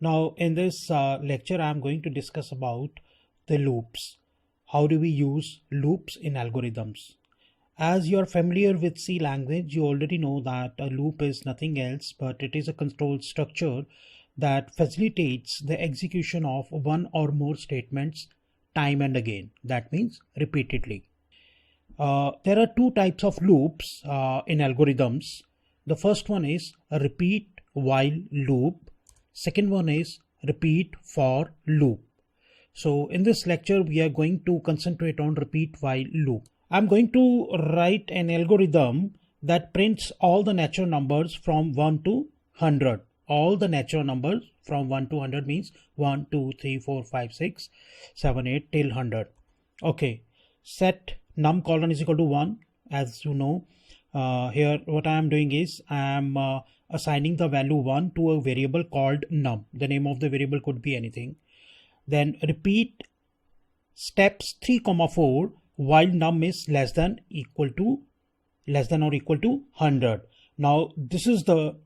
Now in this lecture I am going to discuss about the loops. How do we use loops in algorithms? As you are familiar with C language, you already know that a loop is nothing else but it is a control structure that facilitates the execution of one or more statements time and again. That means repeatedly. There are two types of loops in algorithms. The first one is a repeat while loop. Second one is repeat for loop. So in this lecture, we are going to concentrate on repeat while loop. I'm going to write an algorithm that prints all the natural numbers from 1 to 100. All the natural numbers from 1 to 100 means 1, 2, 3, 4, 5, 6, 7, 8 till 100. Okay, set num colon is equal to 1. As you know, here what I am doing is I am assigning the value 1 to a variable called num. The name of the variable could be anything. Then repeat steps 3, 4 while num is less than or equal to 100. Now this is the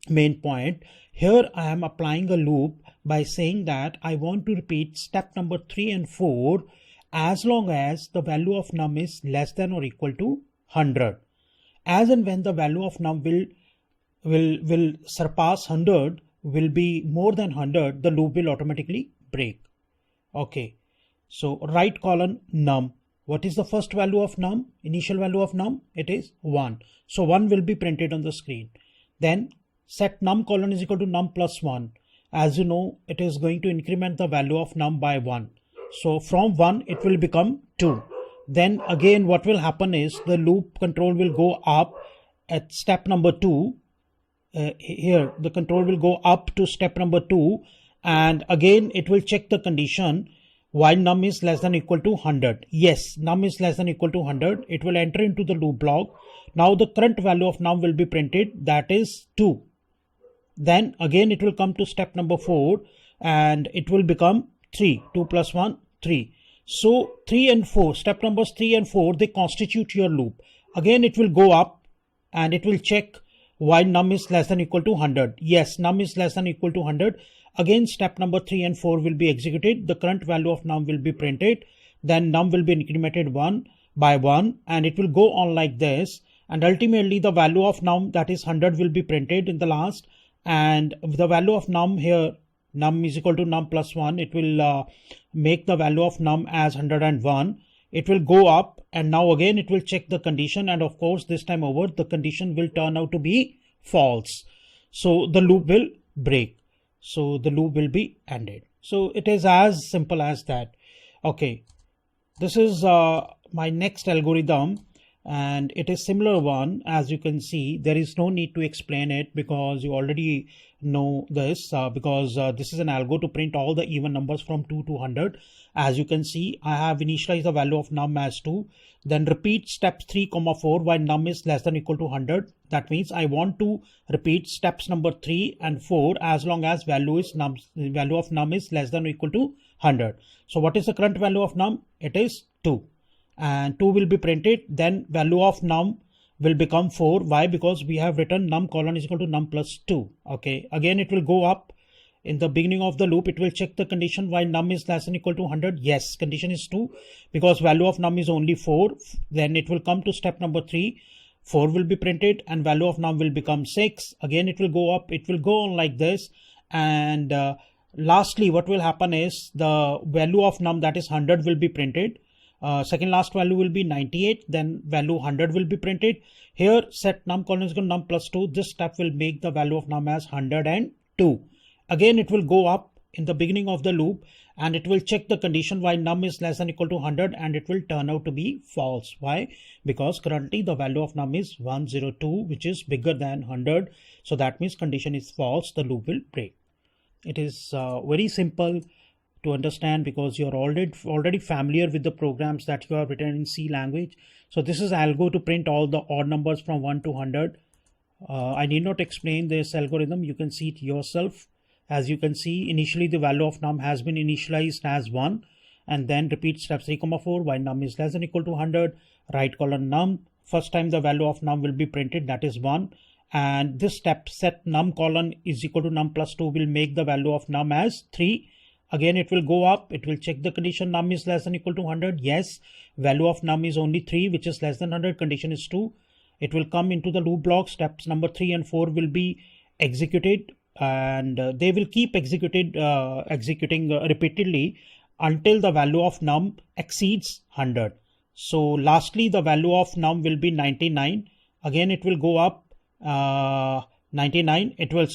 main point. Here I am applying a loop by saying that I want to repeat step number 3 and 4 as long as the value of num is less than or equal to 100. As and when the value of num will surpass 100, will be more than 100, the loop will automatically break. Okay, so right colon num. What is the first value of num? Initial value of num? It is 1. So 1 will be printed on the screen. Then set num colon is equal to num plus 1. As you know, it is going to increment the value of num by 1. So from 1 it will become 2. Then again what will happen is the loop control will go up at step number 2. Here the control will go up to step number 2, and again it will check the condition while num is less than or equal to 100. Yes, num is less than or equal to 100. It will enter into the loop block. Now the current value of num will be printed, that is 2. Then again it will come to step number 4 and it will become 3. 2 plus 1, 3. So 3 and 4, step numbers 3 and 4, they constitute your loop. Again it will go up and it will check while num is less than or equal to 100. Yes, num is less than or equal to 100. Again step number 3 and 4 will be executed. The current value of num will be printed. Then num will be incremented 1 by 1 and it will go on like this. And ultimately the value of num, that is 100, will be printed in the last. And the value of num here, num is equal to num plus 1. It will make the value of num as 101. It will go up and now again it will check the condition, and of course this time over the condition will turn out to be false. So the loop will break. So the loop will be ended. So it is as simple as that. Okay, this is my next algorithm and it is similar one. As you can see, there is no need to explain it because you already know this because this is an algo to print all the even numbers from 2 to 100. As you can see, I have initialized the value of num as 2. Then repeat steps 3, 4 while num is less than or equal to 100. That means I want to repeat steps number 3 and 4 as long as value of num is less than or equal to 100. So what is the current value of num? It is 2. And 2 will be printed. Then value of num will become 4. Why? Because we have written num colon is equal to num plus 2. Okay, again it will go up. In the beginning of the loop, it will check the condition while num is less than or equal to 100. Yes, condition is 2 because value of num is only 4. Then it will come to step number 3. 4 will be printed and value of num will become 6. Again it will go up. It will go on like this. And lastly what will happen is the value of num, that is 100, will be printed. Second last value will be 98. Then value 100 will be printed. Here set num colon is equal to num plus 2. This step will make the value of num as 102. Again it will go up in the beginning of the loop and it will check the condition while num is less than or equal to 100 and it will turn out to be false. Why? Because currently the value of num is 102, which is bigger than 100. So that means condition is false. The loop will break. It is very simple to understand because you are already familiar with the programs that you have written in C language. So this is algo to print all the odd numbers from 1 to 100. I need not explain this algorithm. You can see it yourself. As you can see, initially the value of num has been initialized as 1 and then repeat step 3, 4 while num is less than or equal to 100. Right colon num. First time the value of num will be printed, that is 1. and this step set num colon is equal to num plus 2 will make the value of num as 3. Again it will go up, it will check the condition num is less than equal to 100. Yes, value of num is only 3, which is less than 100, condition is 2. It will come into the loop block. Steps number 3 and 4 will be executed, and they will keep executing repeatedly until the value of num exceeds 100. So lastly the value of num will be 99. Again it will go up 99. It will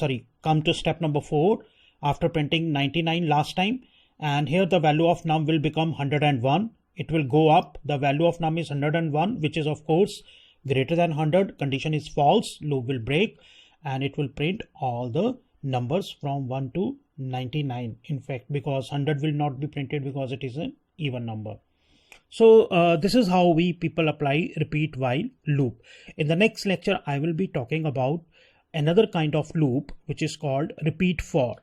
come to step number 4 after printing 99 last time, and here the value of num will become 101. It will go up, the value of num is 101, which is of course greater than 100. Condition is false, loop will break, and it will print all the numbers from 1 to 99. In fact, because 100 will not be printed because it is an even number. So this is how we people apply repeat while loop. In the next lecture I will be talking about another kind of loop which is called repeat for.